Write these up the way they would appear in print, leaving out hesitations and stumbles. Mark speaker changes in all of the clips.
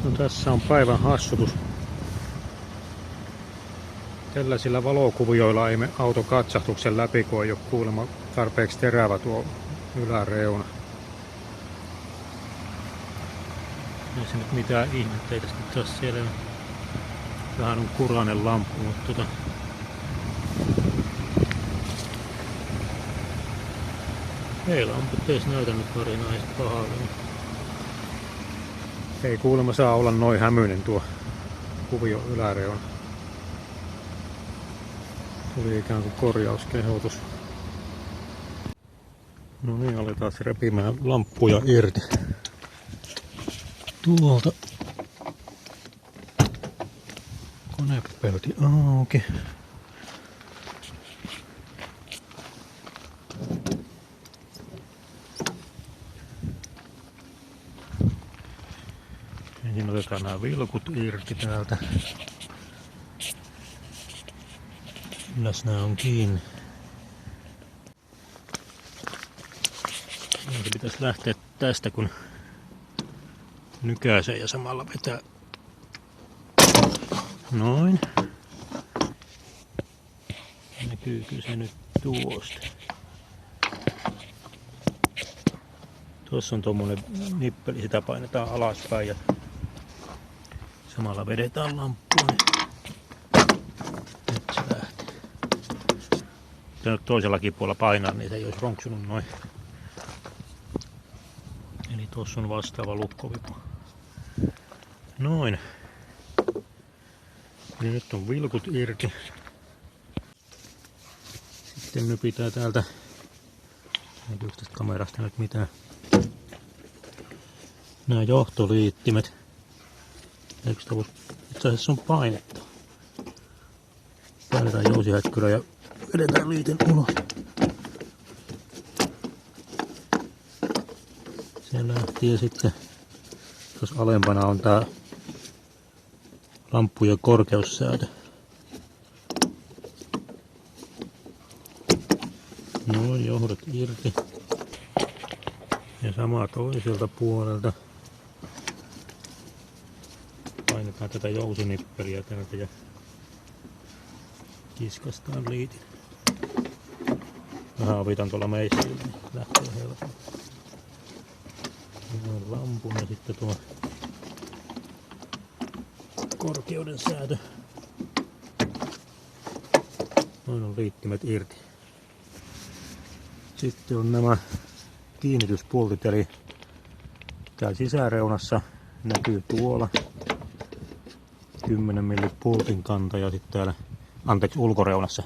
Speaker 1: No, tässä on päivän hassutus. Tällaisilla valokuvioilla ei mene auto katsahtuksen läpi, kun ei ole kuulemma tarpeeksi terävä tuo yläreuna. Ei se nyt mitään ihmettä, ei tästä nyt saa siellä. Vähän on kurainen lamppu, mutta ei lamput ees näytä nyt varinaiset pahalle. Ei kuulemma saa olla noin hämyinen tuo kuvio yläreuna. Tuli ikään kuin korjauskehotus. No niin, aletaan repimään lamppuja irti. Tuolta konepelti auki. Ensin otetaan nämä vilkut irti täältä. Milläs nää on kiinni? Se pitäisi lähteä tästä, kun nykäisee ja samalla vetää. Noin. Näkyykö se nyt tuosta? Tuossa on tommonen nippeli, sitä painetaan alaspäin ja samalla vedetään lamppua. Nyt se lähtee. Pitää nyt toisellakin puolella painaa, niin se ei olisi ronksunut noin. Eli tuossa on vastaava lukkovipu. Noin. Eli nyt on vilkut irti. Sitten nypitään täältä. Näkyykö tästä kamerasta nyt mitään? Nämä johtoliittimet. Eikö sitä voi? Itse asiassa on painetta. Painetaan jousihäkkyrä ja vedetään liitin ulos. Se lähti ja sitten tuossa alempana on tää lamppujen korkeussäätö. Noin, johdot irti. Ja sama toiselta puolelta. Painetaan tätä jousinippeliä täältä ja kiskastaan liitin. Vähän avitan tuolla meissillä, niin lähtee helpommin. Noin lampun ja sitten tuo korkeuden säätö. Noin on liittimet irti. Sitten on nämä kiinnityspultit, eli täällä sisäreunassa näkyy tuolla 10 mm pultin kanta ja sitten täällä, ulkoreunassa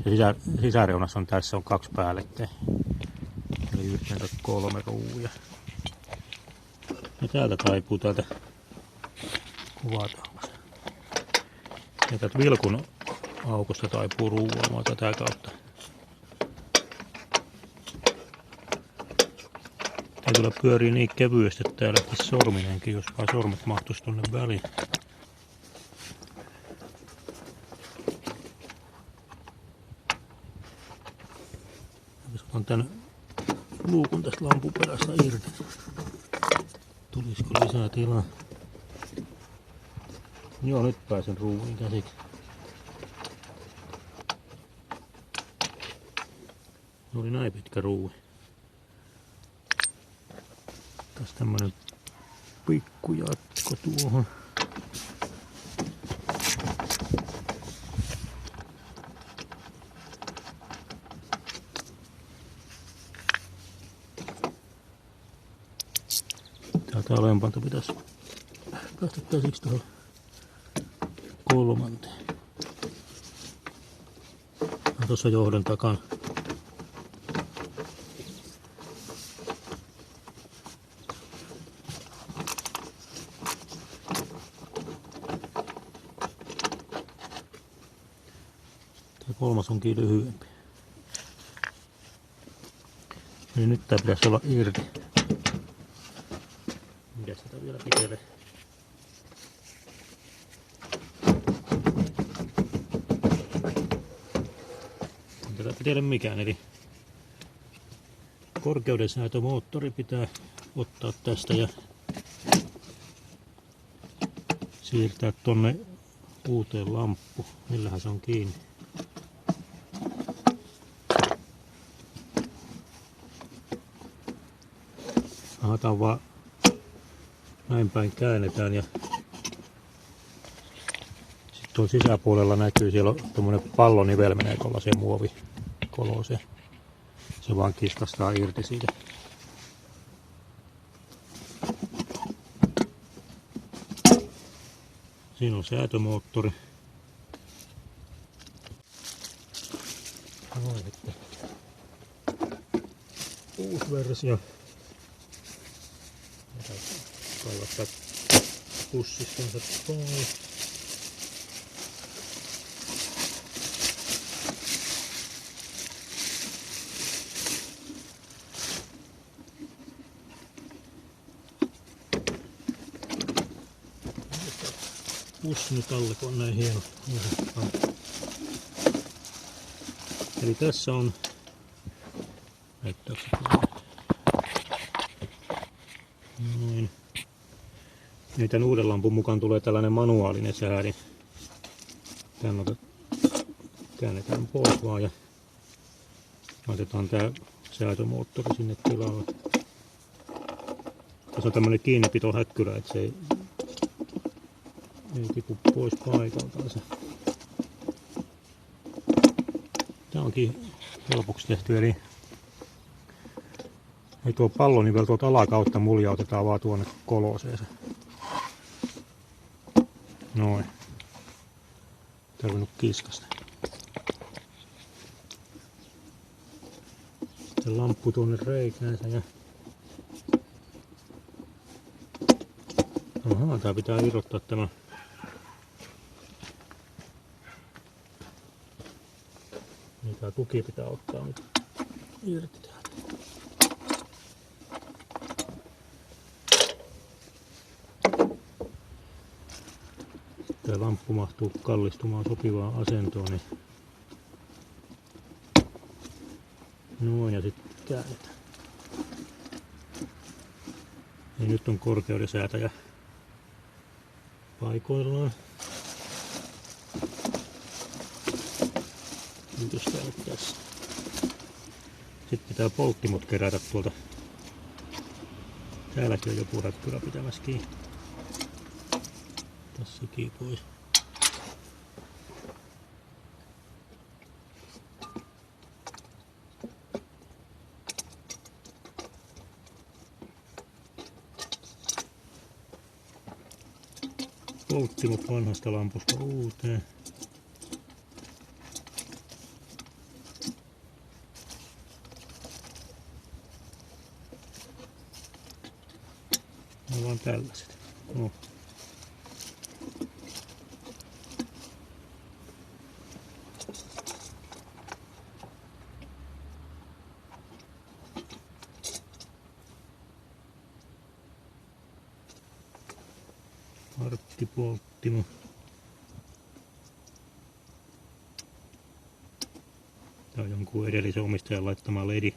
Speaker 1: ja sisäreunassa on tässä on 2 päällekkäin. Eli yhteensä 3 ruuvia. Ja täältä taipuu täältä kuvataan. Ja täältä vilkun aukosta taipuu ruuvaamaan tätä kautta. Tää kyllä pyörii niin kevyesti, että tää lähtisi sorminenkin, jos vaan sormet mahtuisi tonne väliin. Jos otan tän luukun tästä lampuperästä irti. Tulisiko lisää tilaa? Joo, nyt pääsen ruuviin käsiksi. Oli näin pitkä ruuvi. Tässä tämmönen pikkujatko tuohon. Täältä alempalta pitäisi päästä käsiksi tuohon 3. Tuossa johdon takana. Tämä 3 onkin lyhyempi. Niin nyt tää pitäisi olla irti. Mitäs tätä vielä pitelee? Ei tätä pitele mikään, eli korkeudensäätömoottori pitää ottaa tästä ja siirtää tonne uuteen lamppu. Millähän se on kiinni? Tää on vaan näin päin käännetään ja sitten tuon sisäpuolella näkyy, siellä on tommonen pallonivel menee tuollaiseen muovikolooseen. Se vaan kiskastaa irti siitä. Siinä on säätömoottori. Noin sitten. Uusi versio. Kaivata pussistansa pois. Pussi nyt alle, kun on näin hieno. Eli tässä on noin. Niin tämän uuden lampun mukaan tulee tällainen manuaalinen säädin. Tän käännetään pois vaan ja laitetaan tää säätömoottori sinne tilalle. Tässä on tämmönen kiinnipitohäkkyrä, että se ei tipu pois paikaltaan se. Tää onkin helpoksi tehty, eli ei tuo pallonivel tuolta alakautta muljautetaan vaan tuonne koloseeseen. Noin. Tarvinnut kiskasta. Sitten lamppu tuonne reikäänsä ja ahaa, tää pitää irrottaa tämä. Niin tää tuki pitää ottaa nyt irti täältä. Tää lamppu mahtuu kallistumaan sopivaan asentoon. Niin noin ja sitten käännetään. Ja nyt on korkeuden säätäjä paikoillaan. Mitäs tää nyt tässä? Sitten pitää polttimot kerätä tuolta. Täälläkin on joku räkkyrä pitämässä kiinni. Tässäkin pois. Polttimot vanhasta lampusta uuteen. Ne on vaan tällaiset. No. Arkkipolttimo. Tää on jonkun edellisen omistajan laittama ledi.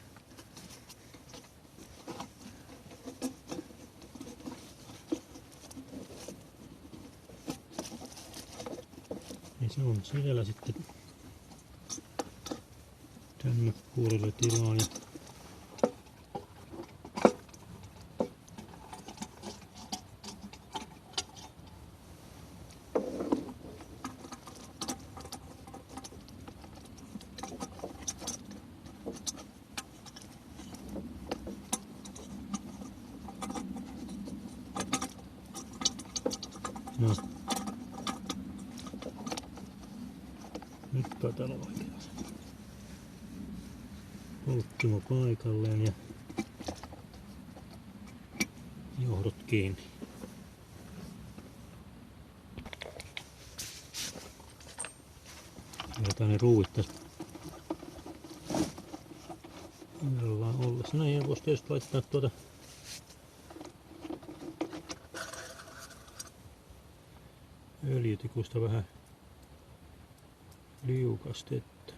Speaker 1: Ja se on siellä sitten tänne puolelle tilaa. Ja no. Nyt taitaa olla vaikea. Polttimo paikalleen ja johdot kiinni. Jätetään ne ruuvit tässä irrallaan ollessa. Näin voisi tietysti laittaa tuota öljytikusta vähän liukastetta.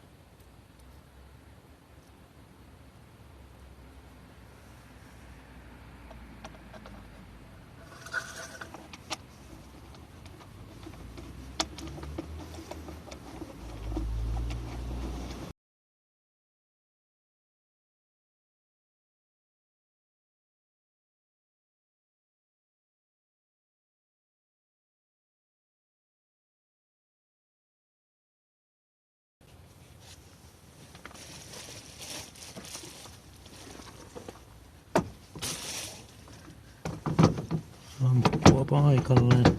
Speaker 1: lamppua paikalleen.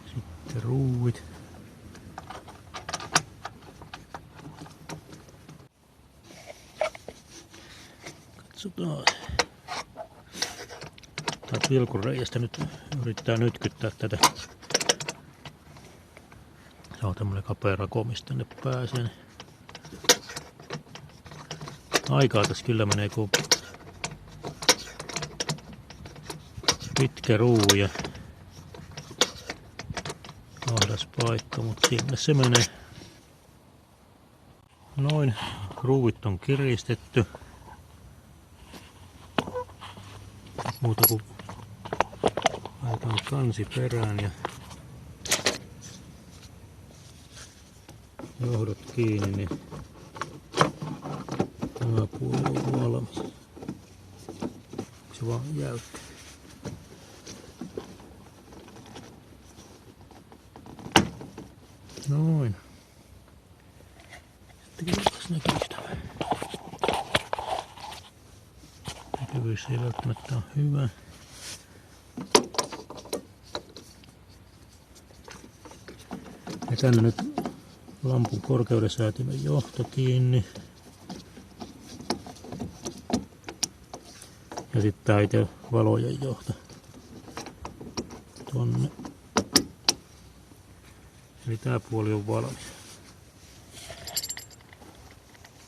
Speaker 1: Sitten ruuvit. Katsotaan. Täältä pilkunreiästä nyt yrittää nytkyttää tätä. Se on tämmönen kapea rako, mistä tänne pääsee. Aikaa tässä kyllä menee, kun pitkä ruu ja ahdas paikka, mutta sinne se menee. Noin, ruuvit on kiristetty. Muuta kuin laitetaan kansi perään ja johdot kiinni, niin tämä puoli on valmis. Se vaan jäykkä. Noin. Sitten katsotaan näkyykö tämä. Näkyvyys ei välttämättä ole hyvä. Ja tänne nyt lampun korkeudensäätimen johto kiinni. Ja sitten tää itse valojen johto tonne. Eli tää puoli on valmis.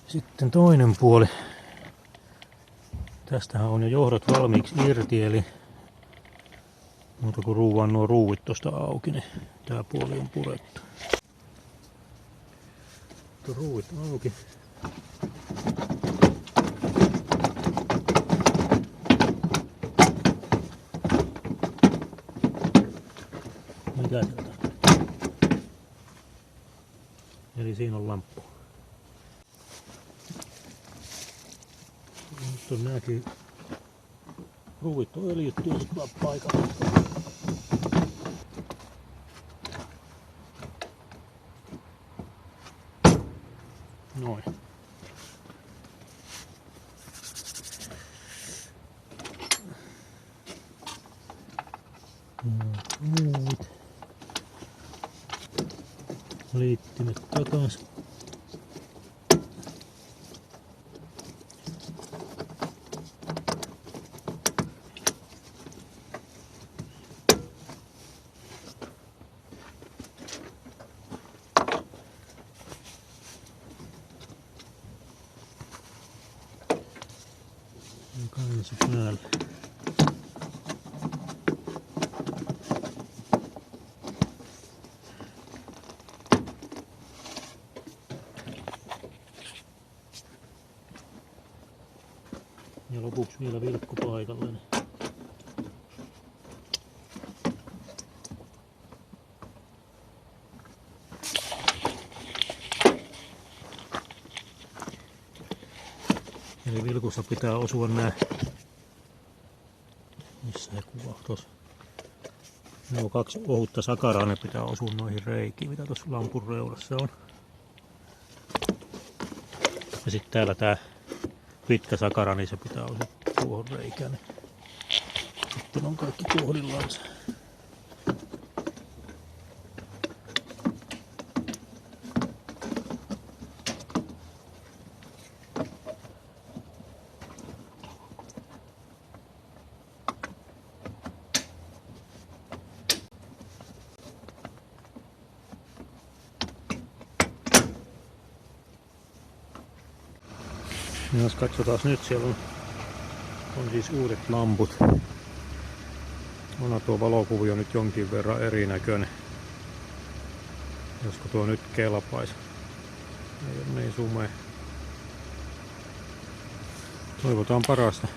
Speaker 1: Sitten toinen puoli. Tästähän on jo johdot valmiiksi irti, eli muuta kuin ruuvaan nuo ruuvit tosta auki, niin tää puoli on purettu. Ruuvit auki. Mikä se on? Eli siinä on lamppu. Nyt on nääkin ruuvit on öljytty ja sitten paikalle. Noin. Ruuvit. Liittimet takas. Kansi päälle. Ja lopuksi vielä vilkku paikalleen. Eli vilkussa pitää osua nää. Missä se kuva tuossa? Nuo kaksi ohutta sakaraa, ne pitää osua noihin reikiin, mitä tuossa lampun reunassa on. Ja sitten täällä tää pitkä sakara, niin se pitää osua tuohon reikään. Niin sitten on kaikki kohdillansa. Jos katsotaan nyt, siellä on siis uudet lamput. On tuo valokuvio nyt jonkin verran erinäköinen. Josko tuo nyt kelpaisi. Ei ole niin sumea. Toivotaan parasta.